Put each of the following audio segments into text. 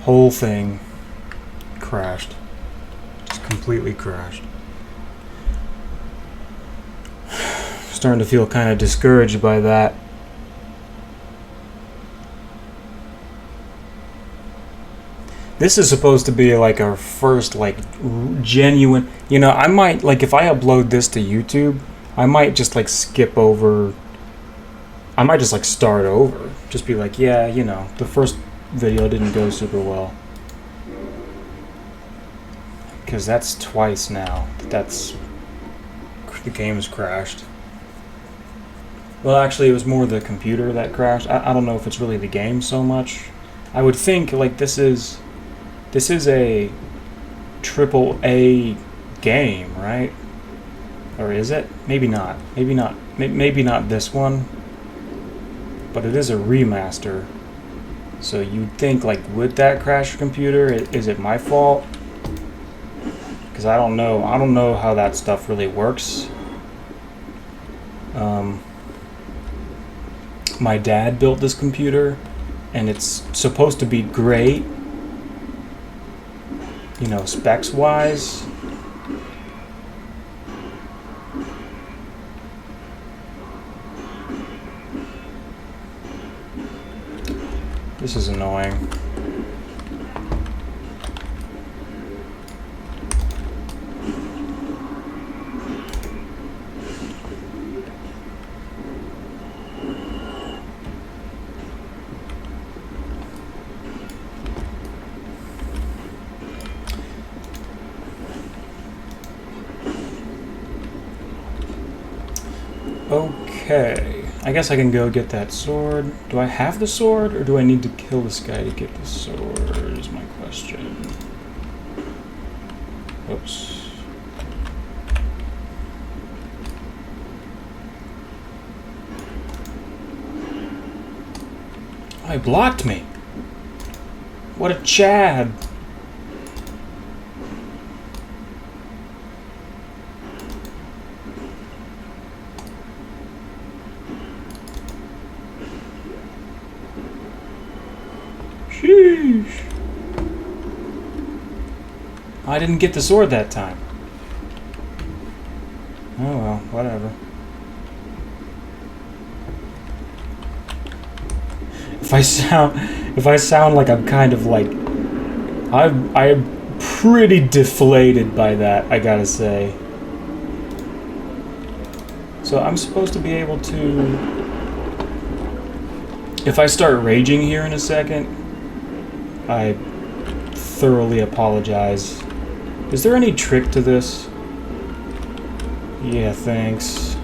Whole thing crashed. Just completely crashed. Starting to feel kind of discouraged by that. This is supposed to be like our first like genuine, you know, I might like if I upload this to YouTube, I might just like skip over, I might just like start over. Just be like, yeah, you know, the first video didn't go super well. Because that's twice now. The game has crashed. Well, actually, it was more the computer that crashed. I don't know if it's really the game so much. I would think like this is a AAA game, right? Or is it? Maybe not. Maybe not. Maybe not this one. But it is a remaster. So you'd think like, would that crash your computer? Is it my fault? Because I don't know. I don't know how that stuff really works. My dad built this computer, and it's supposed to be great, you know, specs wise. This is annoying. Okay, I guess I can go get that sword. Do I have the sword, or do I need to kill this guy to get the sword, is my question. Oops. Oh, he blocked me. What a Chad. Sheesh. I didn't get the sword that time. Oh well, whatever. If I sound like I'm kind of like I'm pretty deflated by that, I gotta say. So I'm supposed to be able to, if I start raging here in a second, I thoroughly apologize. Is there any trick to this? Yeah, thanks.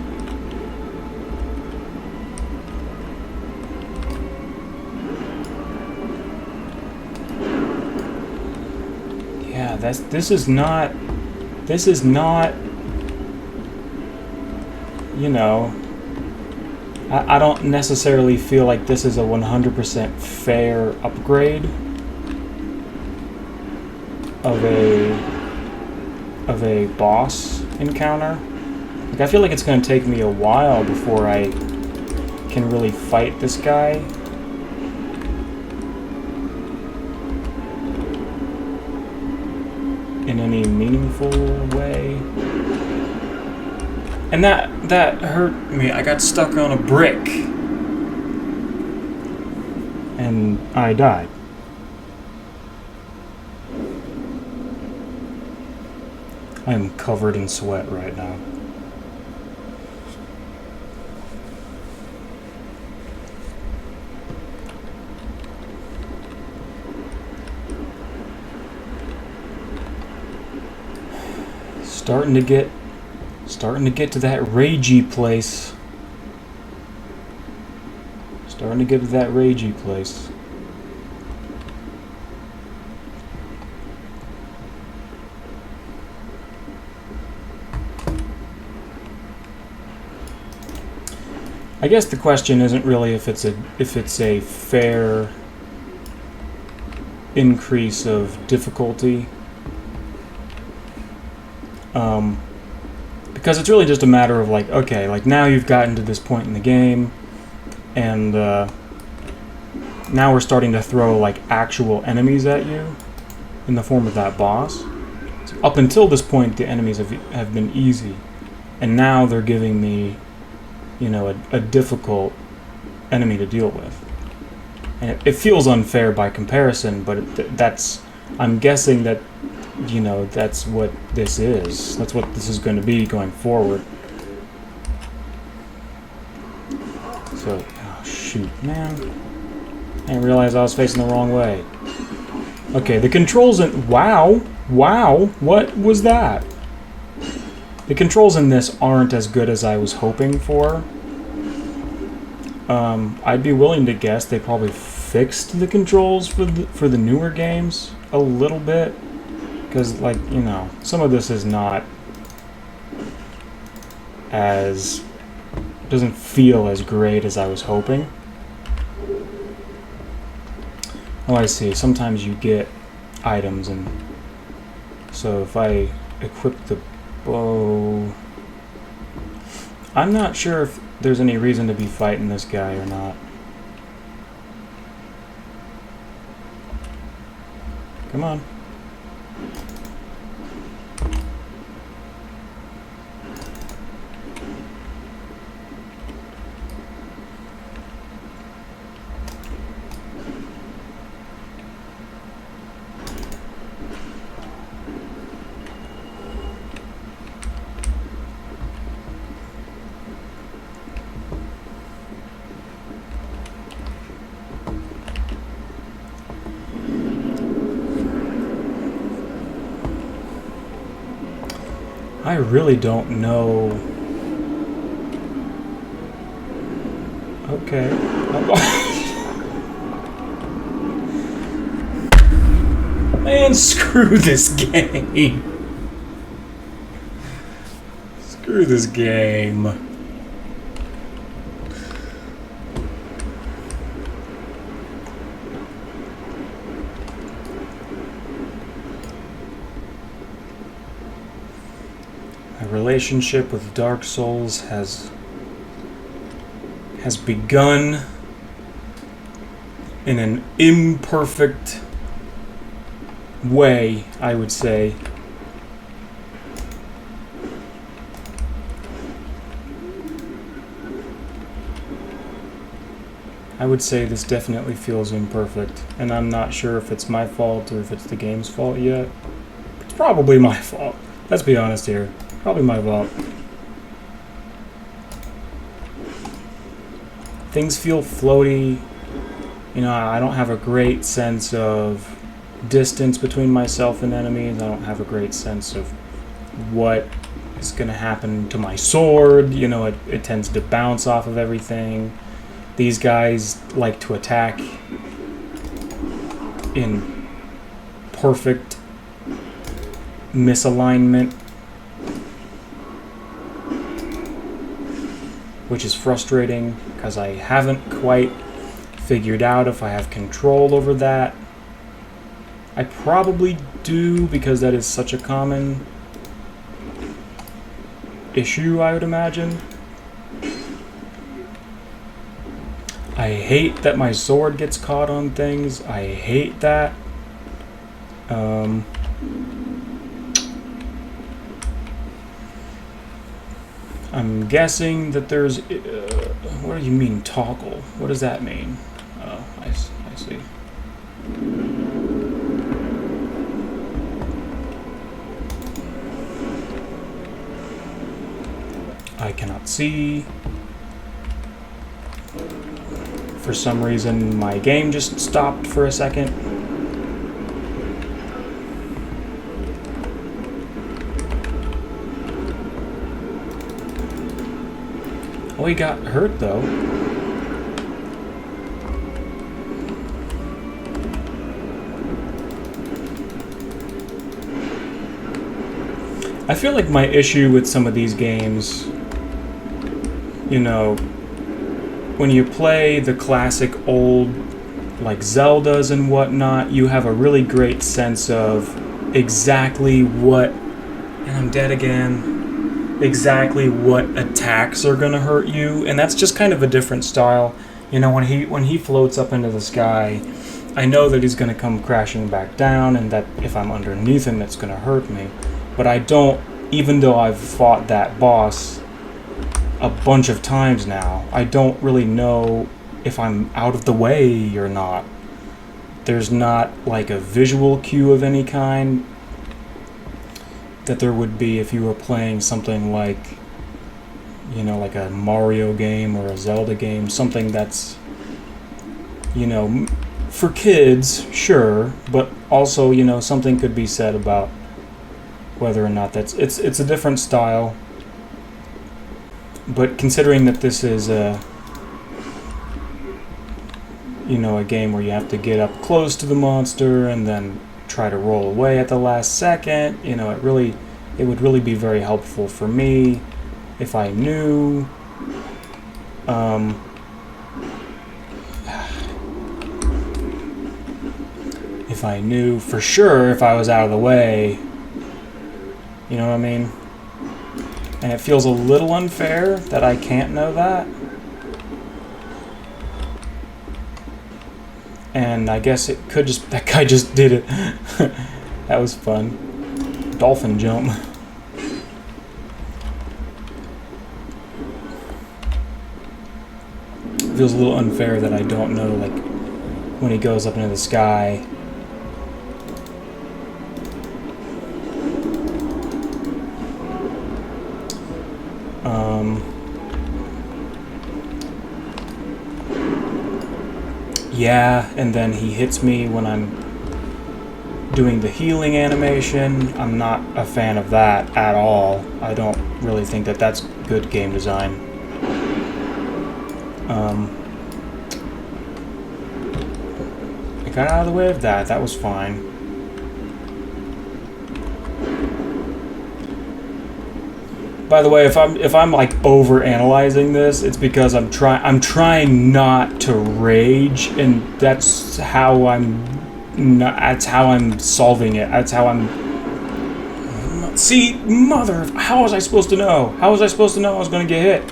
Yeah, this is not, you know, I don't necessarily feel like this is a 100% fair upgrade of a boss encounter. Like, I feel like it's going to take me a while before I can really fight this guy. In any meaningful way. And that hurt me. I got stuck on a brick. And I died. I am covered in sweat right now. Starting to get to that ragey place. Starting to get to that ragey place. I guess the question isn't really if it's a fair increase of difficulty. Because it's really just a matter of like, okay, like now you've gotten to this point in the game, and now we're starting to throw like actual enemies at you in the form of that boss. So up until this point, the enemies have been easy, and now they're giving me, you know, a difficult enemy to deal with. And it feels unfair by comparison, but I'm guessing that, you know, that's what this is. That's what this is going to be going forward. So, oh shoot, man. I didn't realize I was facing the wrong way. Okay, the controls in... Wow! Wow! What was that? The controls in this aren't as good as I was hoping for. I'd be willing to guess they probably fixed the controls for the newer games a little bit. Because, like, you know, some of this is not as... doesn't feel as great as I was hoping. Oh, I see. Sometimes you get items, and so if I equip the bow... I'm not sure if there's any reason to be fighting this guy or not. Come on. I really don't know. Okay. Man, screw this game. Screw this game. Relationship with Dark Souls has begun in an imperfect way, I would say. I would say this definitely feels imperfect, and I'm not sure if it's my fault or if it's the game's fault yet. It's probably my fault. Let's be honest here. Probably my fault. Things feel floaty. You know, I don't have a great sense of distance between myself and enemies. I don't have a great sense of what is going to happen to my sword. You know, it tends to bounce off of everything. These guys like to attack in perfect misalignment, which is frustrating because I haven't quite figured out if I have control over that. I probably do, because that is such a common issue, I would imagine. I hate that my sword gets caught on things. I hate that. I'm guessing that there's... what do you mean, toggle? What does that mean? Oh, I see. I cannot see. For some reason, my game just stopped for a second. Oh, he got hurt, though. I feel like my issue with some of these games, you know, when you play the classic old, like Zeldas and whatnot, you have a really great sense of exactly what, and I'm dead again, exactly what attacks are going to hurt you, and that's just kind of a different style. You know, when he floats up into the sky, I know that he's going to come crashing back down, and that if I'm underneath him, it's going to hurt me. But I don't, even though I've fought that boss a bunch of times now, I don't really know if I'm out of the way or not. There's not like a visual cue of any kind that there would be if you were playing something like, you know, like a Mario game or a Zelda game, something that's, you know, for kids, sure, but also, you know, something could be said about whether or not that's, it's a different style. But considering that this is a, you know, a game where you have to get up close to the monster and then try to roll away at the last second, you know, it would really be very helpful for me if I knew, if I knew for sure if I was out of the way, you know what I mean? And it feels a little unfair that I can't know that. And I guess it could just, that guy just did it. That was fun. Dolphin jump. Feels a little unfair that I don't know, like, when he goes up into the sky. Yeah, and then he hits me when I'm doing the healing animation. I'm not a fan of that at all. I don't really think that that's good game design. I got out of the way of that. That was fine. By the way, if I'm like over analyzing this, it's because I'm trying not to rage, and that's how I'm solving it. That's how I'm. See, mother, how was I supposed to know? How was I supposed to know I was going to get hit?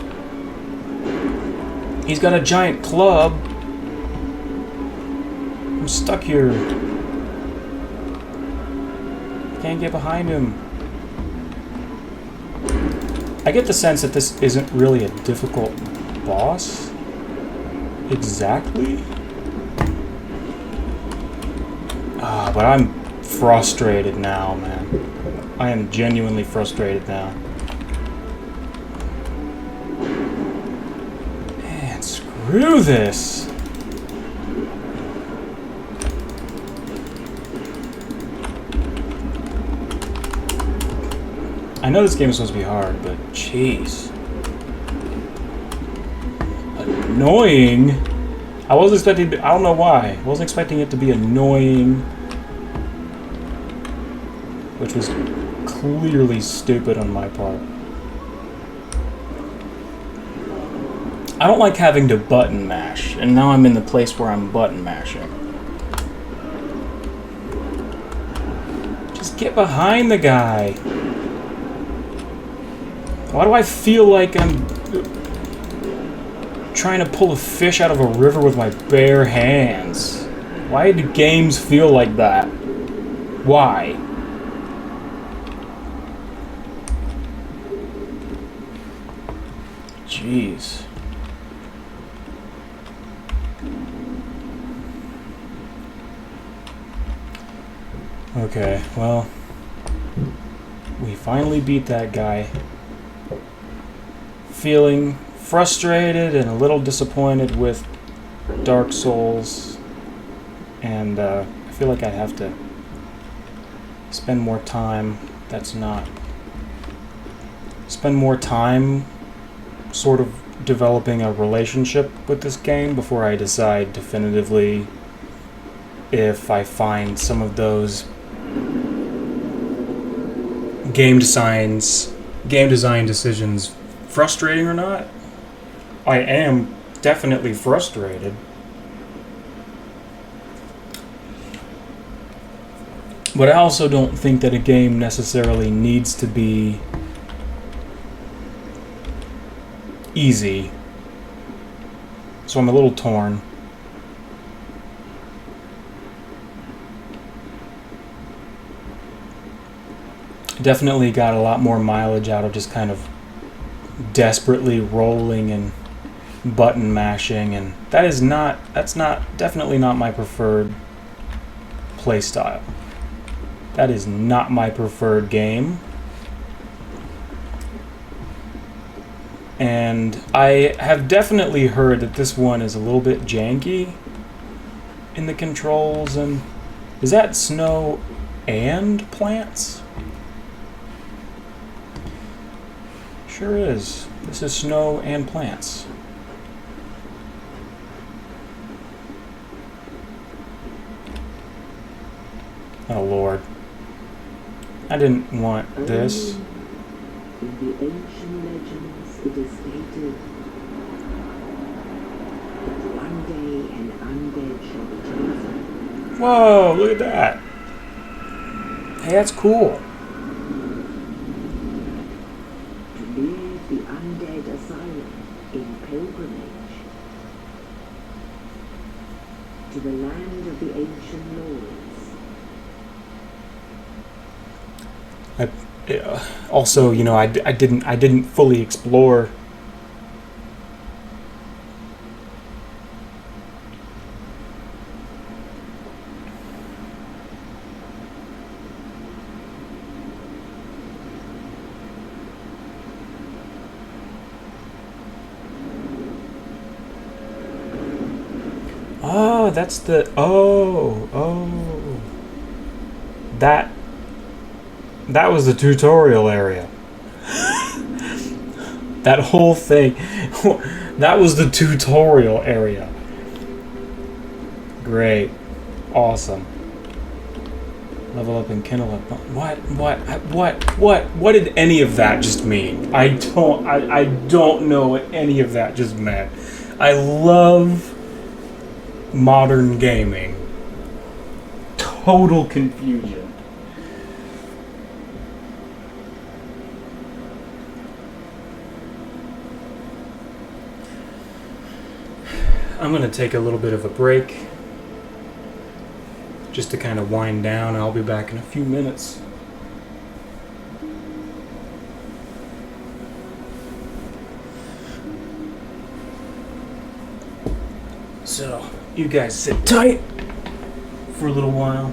He's got a giant club. I'm stuck here. Can't get behind him. I get the sense that this isn't really a difficult boss. Exactly. But I'm frustrated now, man. I am genuinely frustrated now. Man, screw this. I know this game is supposed to be hard, but jeez. Annoying? I wasn't expecting, I don't know why. I wasn't expecting it to be annoying. Which was clearly stupid on my part. I don't like having to button mash, and now I'm in the place where I'm button mashing. Just get behind the guy. Why do I feel like I'm trying to pull a fish out of a river with my bare hands? Why do games feel like that? Why? Jeez. Okay, well, we finally beat that guy. Feeling frustrated and a little disappointed with Dark Souls, and I feel like I have to spend more time. Spend more time sort of developing a relationship with this game before I decide definitively if I find some of those game design decisions frustrating or not. I am definitely frustrated. But I also don't think that a game necessarily needs to be So I'm a little torn. Definitely got a lot more mileage out of just kind of desperately rolling and button mashing, and that's definitely not my preferred play style. That is not my preferred game. And I have definitely heard that this one is a little bit janky in the controls. And is that snow and plants? Sure is. This is snow and plants. Oh Lord. I didn't want this. In the ancient legends, it is stated that one day an undead shall be chosen. Whoa, look at that. Hey, that's cool. To leave the undead asylum in pilgrimage to the land of the ancient lords. Also, you know, I didn't fully explore. Oh, that's the that was the tutorial area. That whole thing, that was the tutorial area. Great. Awesome. Level up and kindle up. What did any of that just mean? I don't know what any of that just meant. I love modern gaming. Total confusion. I'm going to take a little bit of a break just to kind of wind down. I'll be back in a few minutes. So, you guys sit tight for a little while.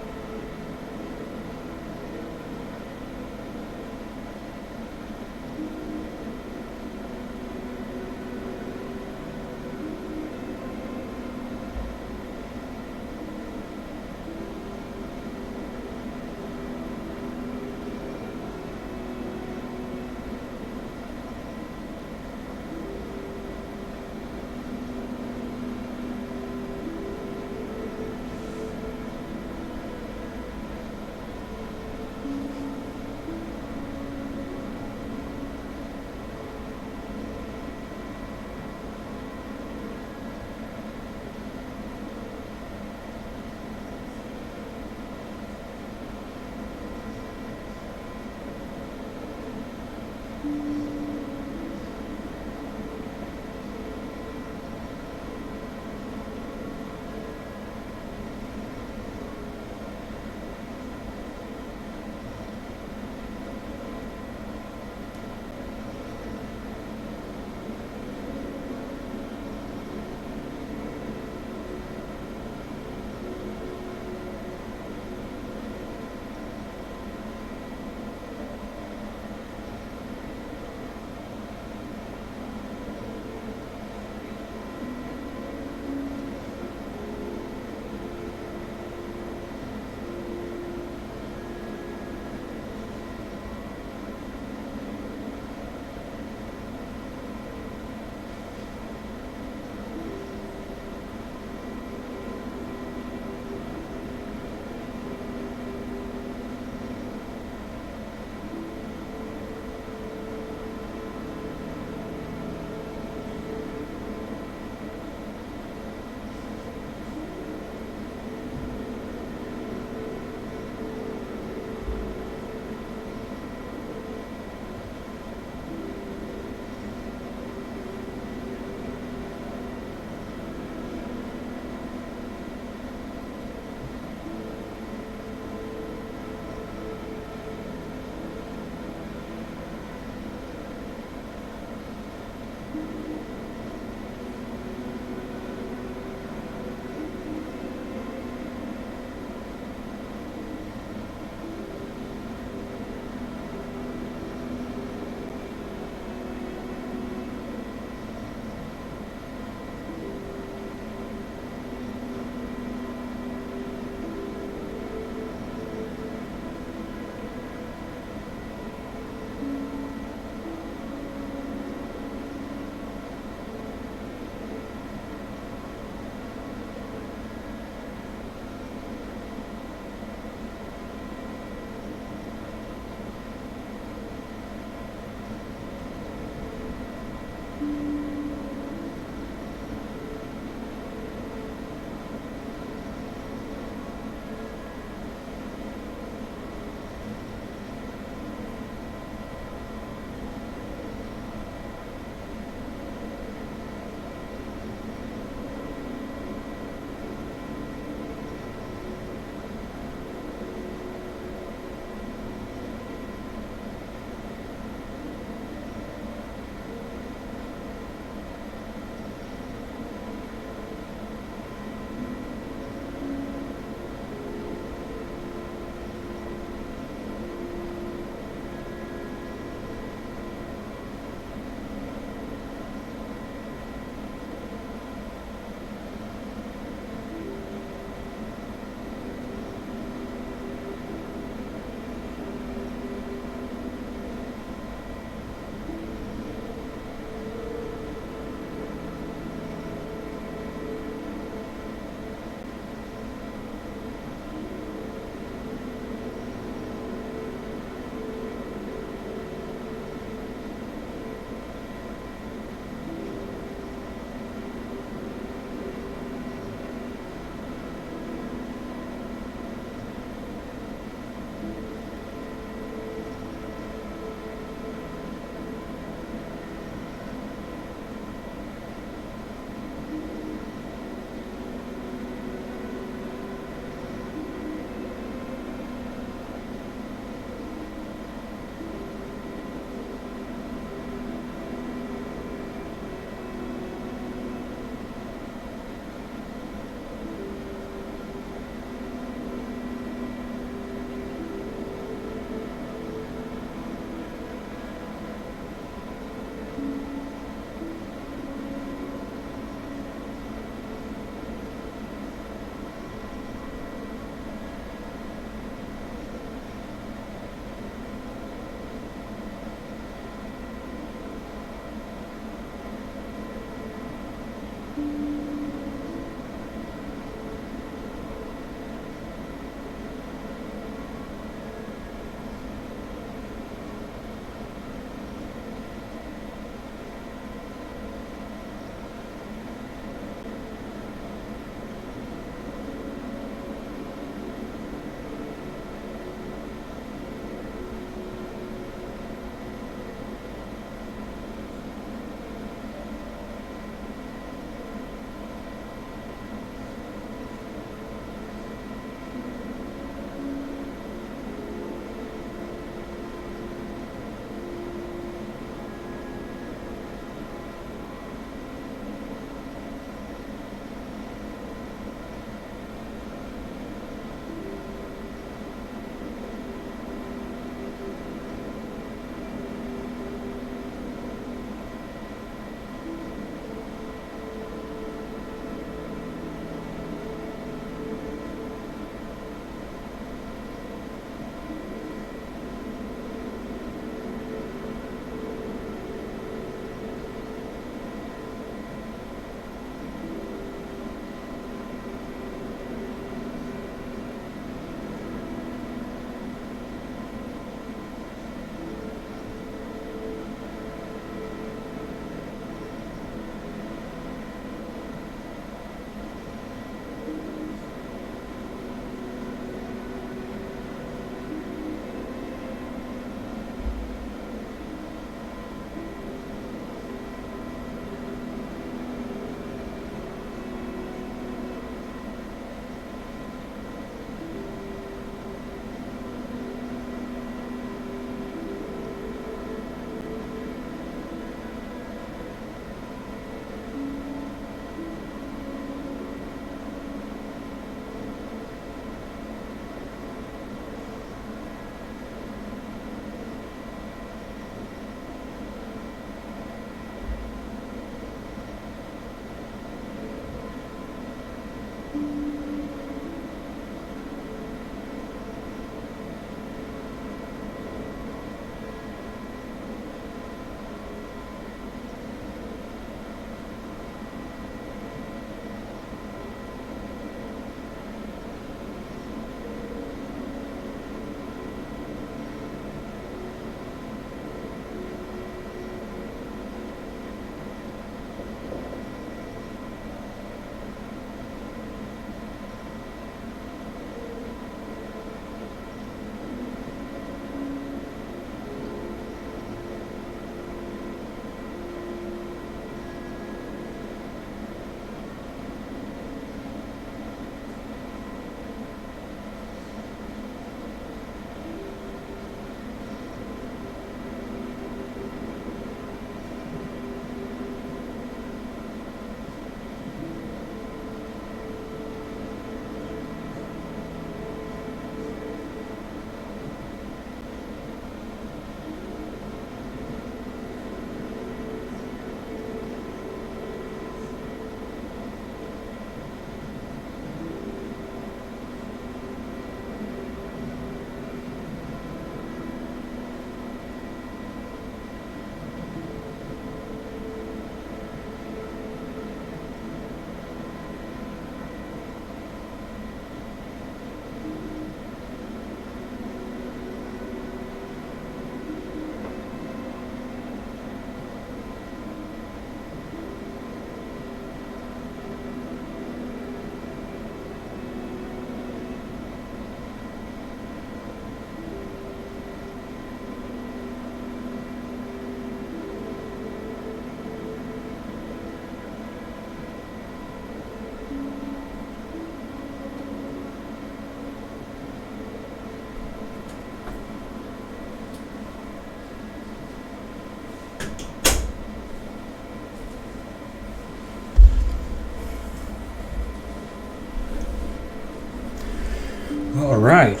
Alright.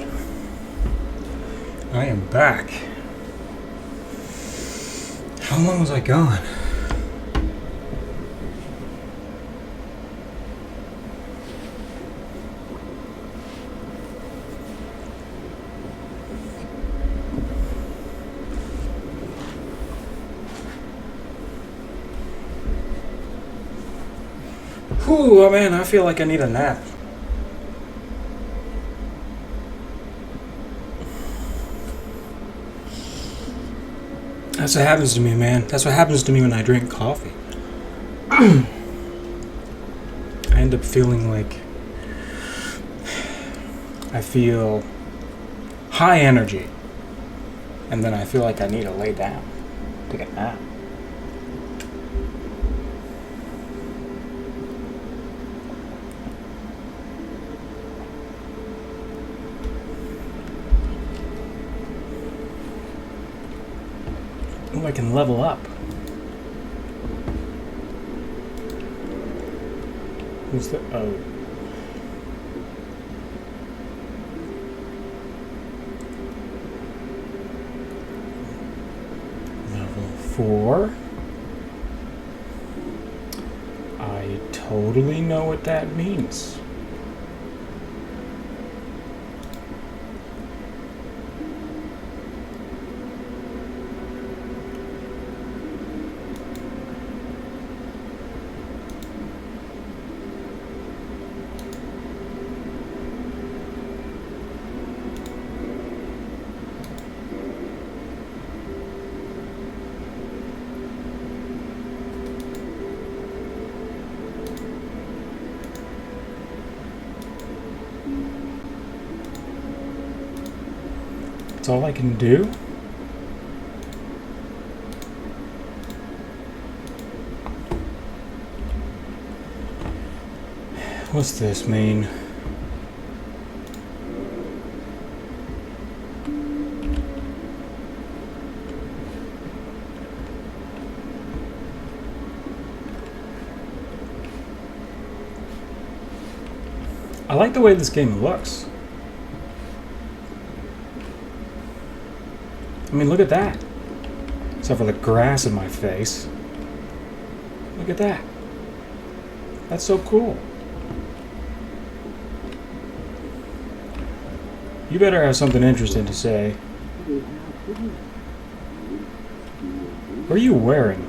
I am back. How long was I gone? Whew, oh man, I feel like I need a nap. That's what happens to me, man. That's what happens to me when I drink coffee. I end up feeling like I feel high energy, and then I feel like I need to lay down, take a nap. Oh, I can level up. Who's the... oh. Level 4. I totally know what that means. That's all I can do? What's this mean? I like the way this game looks. I mean, look at that. Except for the grass in my face. Look at that. That's so cool. You better have something interesting to say. What are you wearing?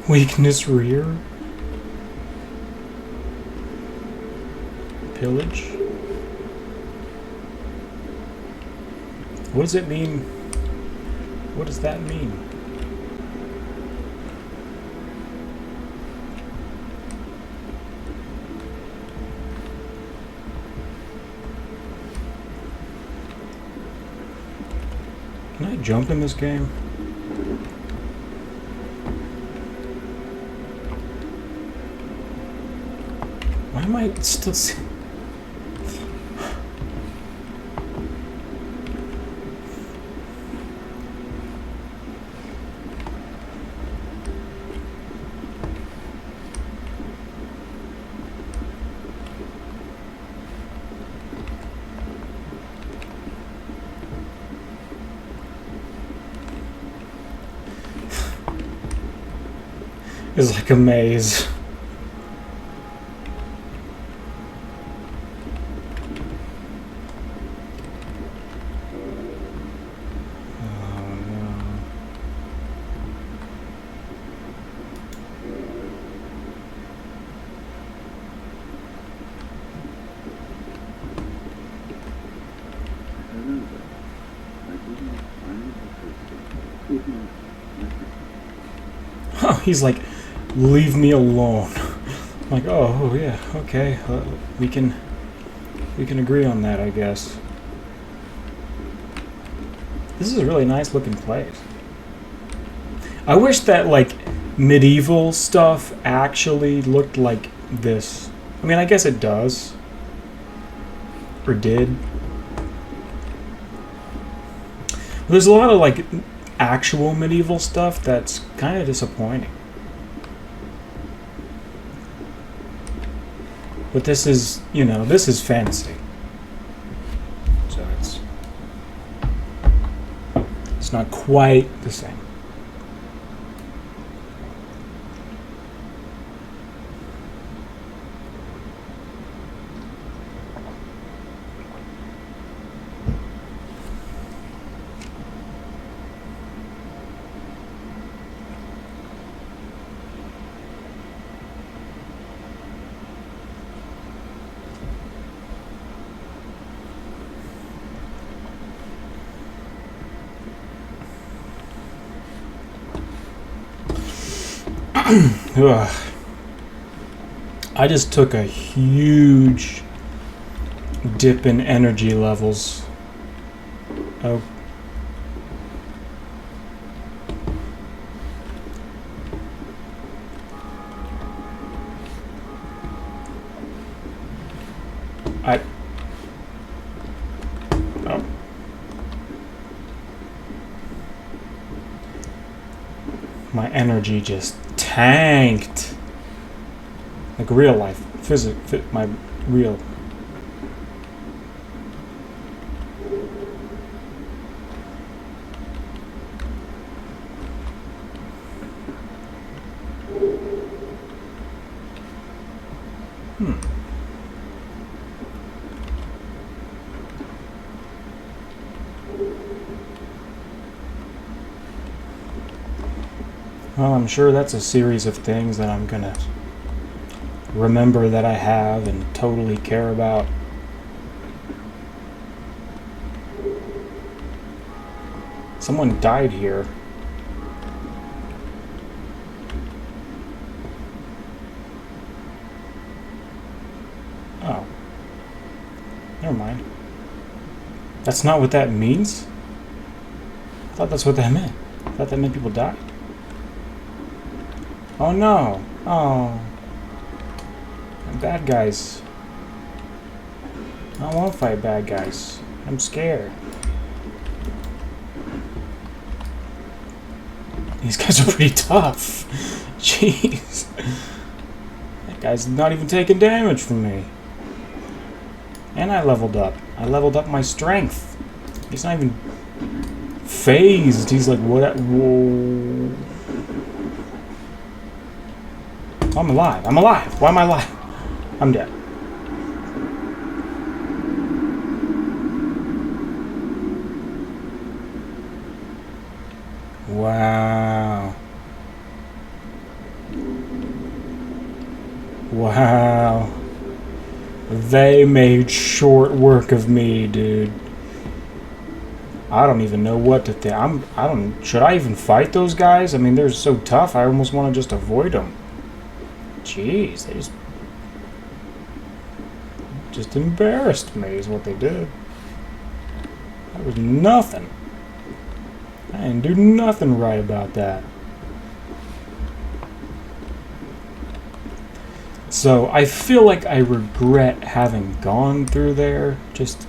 Weakness rear? Pillage? What does it mean? What does that mean? Can I jump in this game? Why am I still seeing? It's like a maze. Oh, he's like, leave me alone. I'm like, oh yeah, okay, we can agree on that, I guess. This is a really nice looking place. I wish that like medieval stuff actually looked like this. I mean, I guess it does, or did. There's a lot of like actual medieval stuff that's kind of disappointing. But this is, you know, this is fantasy. So it's not quite the same. I just took a huge dip in energy levels. Oh. Oh. My energy just tanked. Like real life, my real. Well, I'm sure that's a series of things that I'm gonna remember that I have and totally care about. Someone died here. Oh. Never mind. That's not what that means? I thought that's what that meant. I thought that meant people died. Oh no. Oh. Bad guys. I don't want to fight bad guys. I'm scared. These guys are pretty tough. Jeez. That guy's not even taking damage from me. And I leveled up. I leveled up my strength. He's not even phased. He's like, what? Whoa. I'm alive. I'm alive. Why am I alive? I'm dead. Wow. Wow. They made short work of me, dude. I don't even know what to think. I don't. Should I even fight those guys? I mean, they're so tough. I almost want to just avoid them. Jeez, they just embarrassed me is what they did. That was nothing. I didn't do nothing right about that. So I feel like I regret having gone through there. Just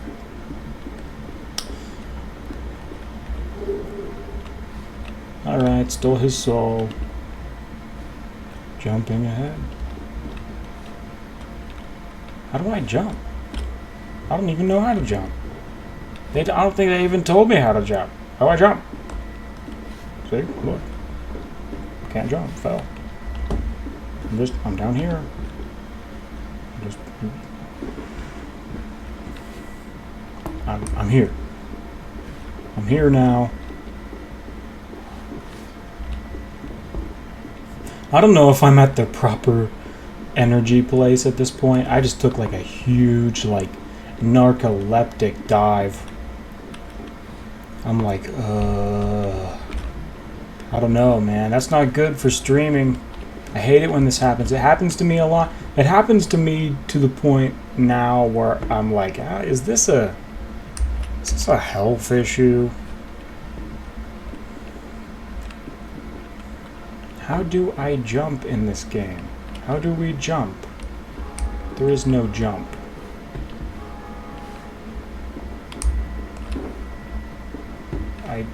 alright, stole his soul. Jumping ahead. How do I jump? I don't even know how to jump. I don't think they even told me how to jump. How do I jump? See? Look. Can't jump. Fell. I'm down here. I'm here. I'm here now. I don't know if I'm at the proper energy place at this point. I just took like a huge, like, narcoleptic dive. I'm like, I don't know, man. That's not good for streaming. I hate it when this happens. It happens to me a lot. It happens to me to the point now where I'm like, is this a health issue? How do I jump in this game? How do we jump? There is no jump. I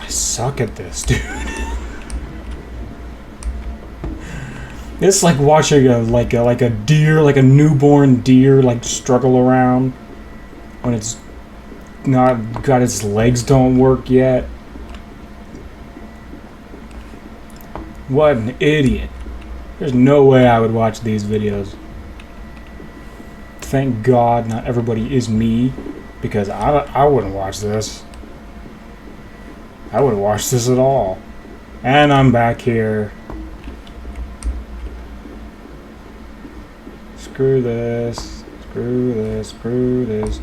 suck at this, dude. It's like watching like a deer, like a newborn deer, like struggle around when it's not got its legs don't work yet. What an idiot. There's no way I would watch these videos. Thank God not everybody is me, because I wouldn't watch this. I wouldn't watch this at all. And I'm back here. Screw this. Screw this. Screw this.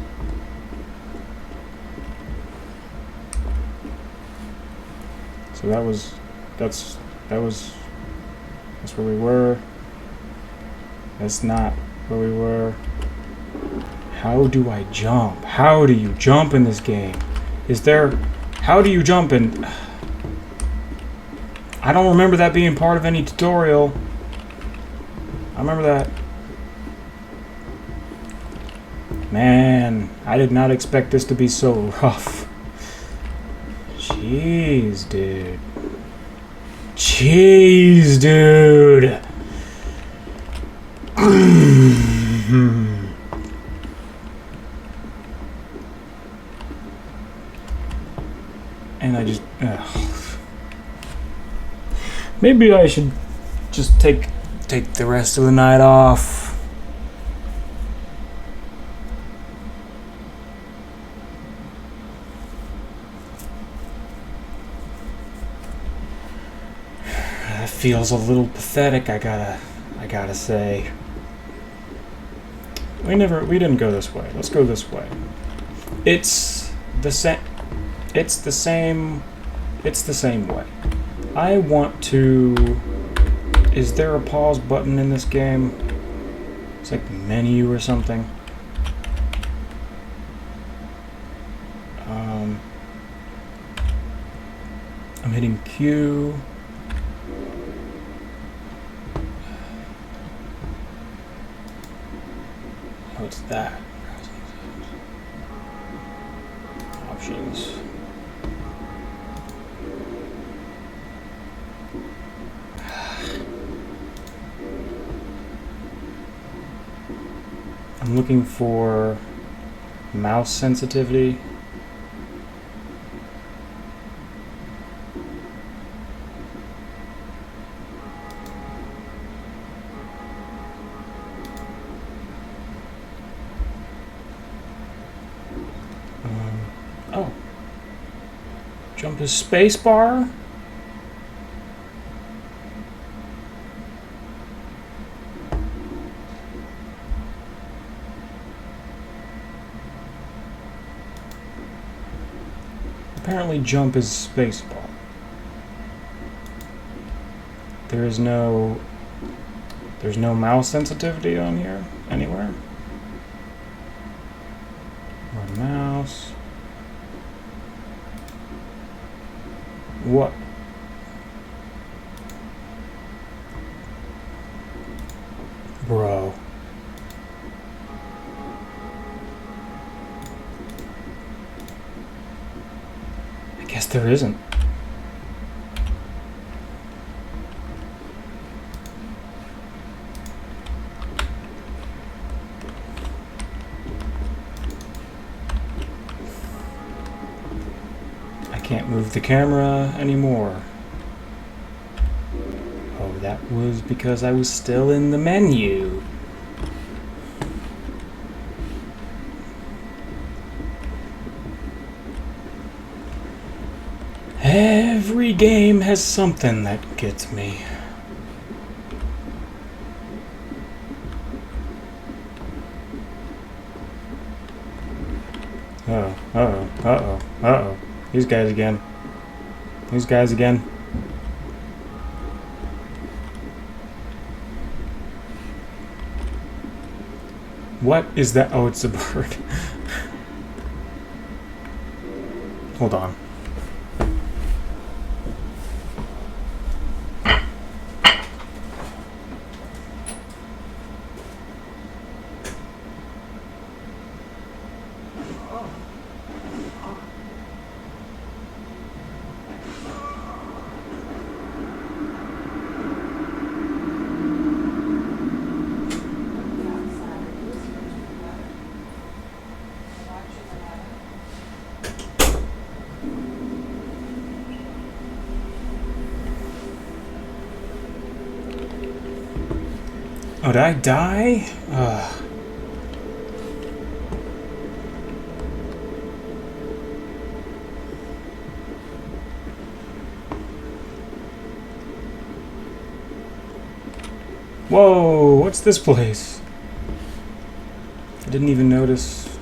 So that's where we were. That's not where we were. How do I jump? How do you jump in this game? How do you jump in? I don't remember that being part of any tutorial. I remember that. Man, I did not expect this to be so rough. Jeez, dude. Jeez, dude. And I just... Maybe I should just take the rest of the night off. That feels a little pathetic, I gotta say. We didn't go this way. Let's go this way. It's the same way. I want to... Is there a pause button in this game? It's like menu or something. I'm hitting Q. What's that? Options. I'm looking for mouse sensitivity. Oh. Jump is spacebar? Apparently jump is spacebar. There's no mouse sensitivity on here anywhere. Or mouse. What? Bro. I guess there isn't. I can't move the camera anymore. Oh, that was because I was still in the menu. Every game has something that gets me. Uh-oh, uh-oh, uh-oh, uh-oh. These guys again. These guys again. What is that? Oh, it's a bird. Hold on. Oh, did I die? Ugh. Whoa, what's this place? I didn't even notice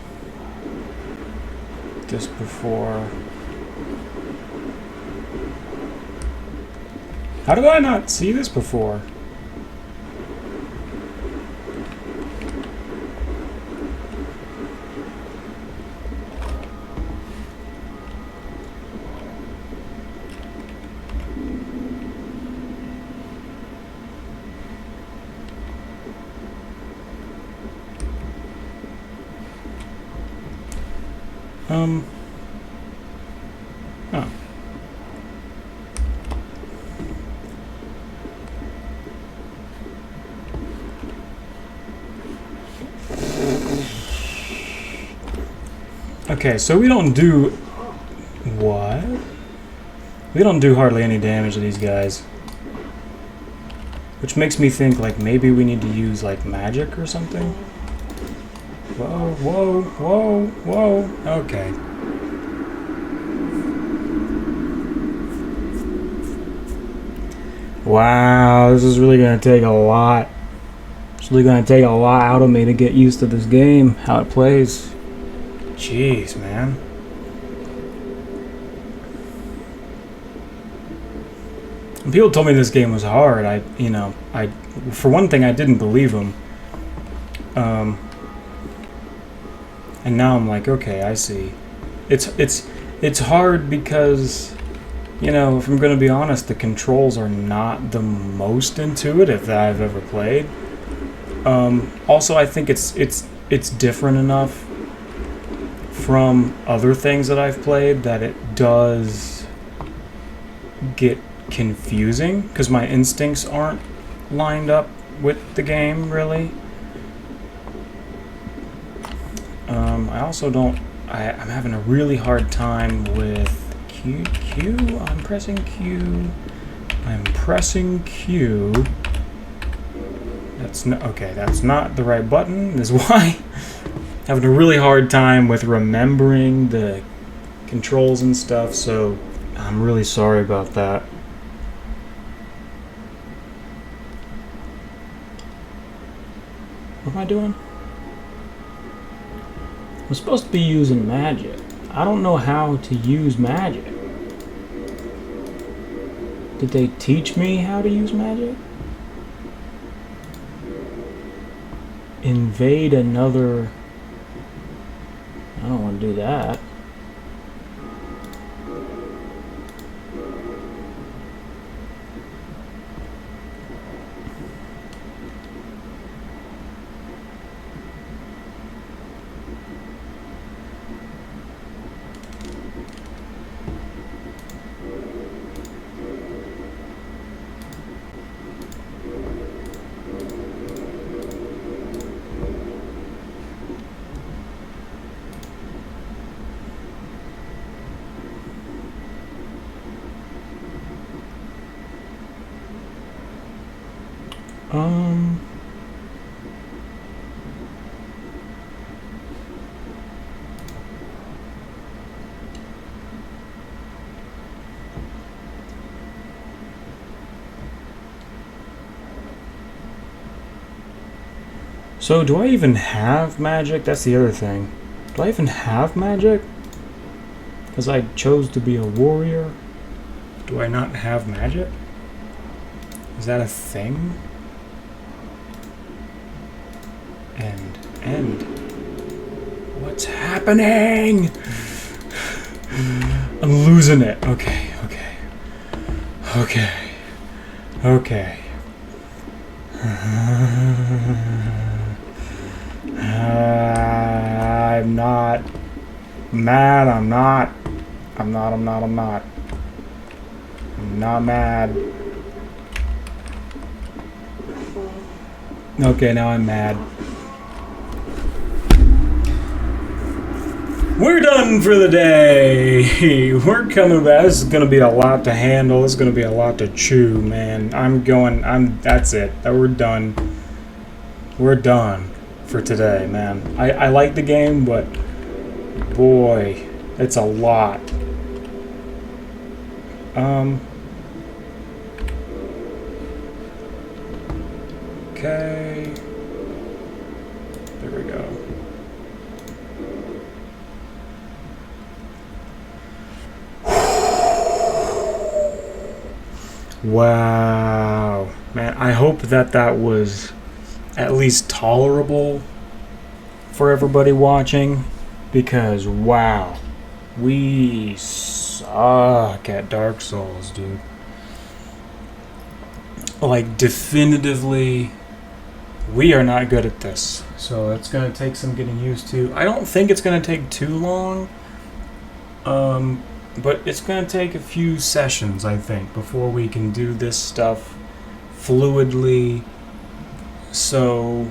this before. How did I not see this before? Oh. Okay, so we don't do... What? We don't do hardly any damage to these guys. Which makes me think, like, maybe we need to use, like, magic or something? Whoa, whoa, whoa, whoa. Okay. Wow, this is really going to take a lot. It's really going to take a lot out of me to get used to this game, how it plays. Jeez, man. When people told me this game was hard, for one thing, I didn't believe them. And now I'm like, okay, I see. It's hard because, you know, if I'm going to be honest, the controls are not the most intuitive that I've ever played. Also, I think it's it's different enough from other things that I've played that it does get confusing because my instincts aren't lined up with the game really. I also don't. I'm having a really hard time with Q. I'm pressing Q. I'm pressing Q. That's not okay. That's not the right button. Is why. Having a really hard time with remembering the controls and stuff. So I'm really sorry about that. What am I doing? I'm supposed to be using magic. I don't know how to use magic. Did they teach me how to use magic? Invade another... I don't want to do that. So do I even have magic? That's the other thing. Do I even have magic? Because I chose to be a warrior. Do I not have magic? Is that a thing? End. What's happening? I'm losing it. Okay. I'm not mad. I'm not mad. Okay, now I'm mad. We're done for the day. We're coming back. This is gonna be a lot to handle. This is gonna be a lot to chew, man. That's it. We're done. We're done for today, man. I like the game, but boy, it's a lot. Okay. There we go. Wow. Man, I hope that was at least tolerable for everybody watching, because wow, we suck at Dark Souls, dude. Like, definitively, we are not good at this. So it's gonna take some getting used to. I don't think it's gonna take too long. But it's gonna take a few sessions, I think, before we can do this stuff fluidly. So,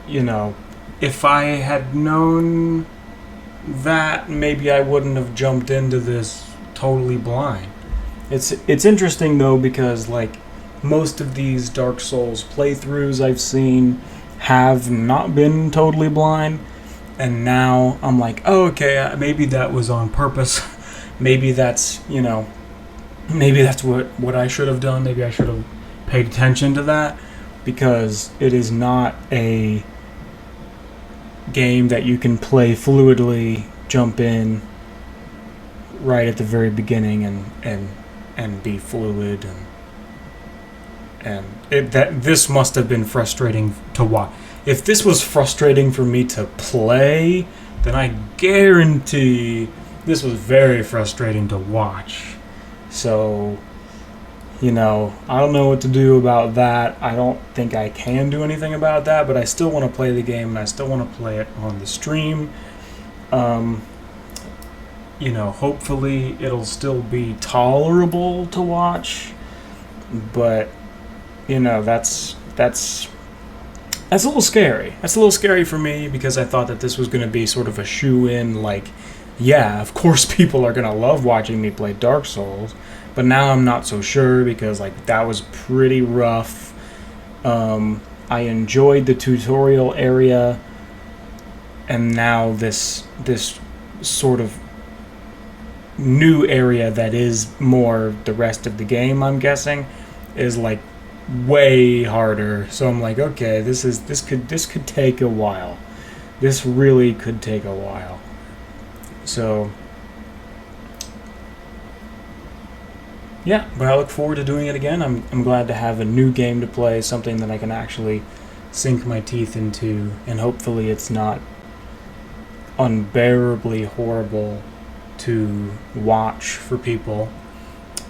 you know, if I had known that, maybe I wouldn't have jumped into this totally blind. It's interesting though, because like most of these Dark Souls playthroughs I've seen have not been totally blind, and now I'm like, oh, okay, maybe that was on purpose. Maybe that's, you know, maybe that's what I should have done. Maybe I should have paid attention to that, because it is not a game that you can play fluidly, jump in right at the very beginning and be fluid, and this must have been frustrating to watch. If this was frustrating for me to play, then I guarantee this was very frustrating to watch. So, You know, I don't know what to do about that. I don't think I can do anything about that, but I still want to play the game and I still want to play it on the stream. You know, hopefully it'll still be tolerable to watch, but you know, that's a little scary. That's a little scary for me because I thought that this was going to be sort of a shoe-in, like, yeah, of course people are going to love watching me play Dark Souls, but now I'm not so sure because, like, that was pretty rough. I enjoyed the tutorial area, and now this sort of new area that is more the rest of the game, I'm guessing, is like way harder. So I'm like, okay, this could take a while. This really could take a while. So yeah, but I look forward to doing it again. I'm glad to have a new game to play, something that I can actually sink my teeth into, and hopefully it's not unbearably horrible to watch for people.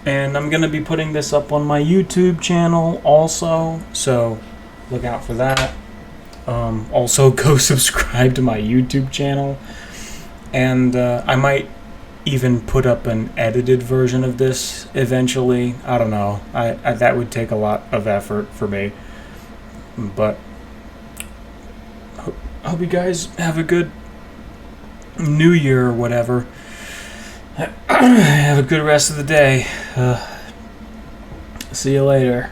And I'm going to be putting this up on my YouTube channel also, so look out for that. Also, go subscribe to my YouTube channel. And I might even put up an edited version of this eventually. I don't know. I that would take a lot of effort for me. But hope you guys have a good New Year or whatever. Have a good rest of the day. See you later.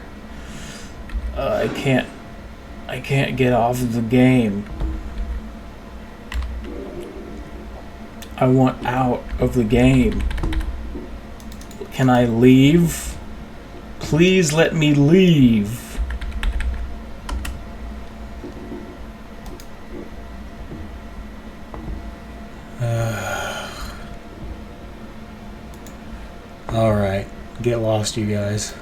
I can't get off of the game. I want out of the game. Can I leave? Please let me leave. Alright, get lost, you guys.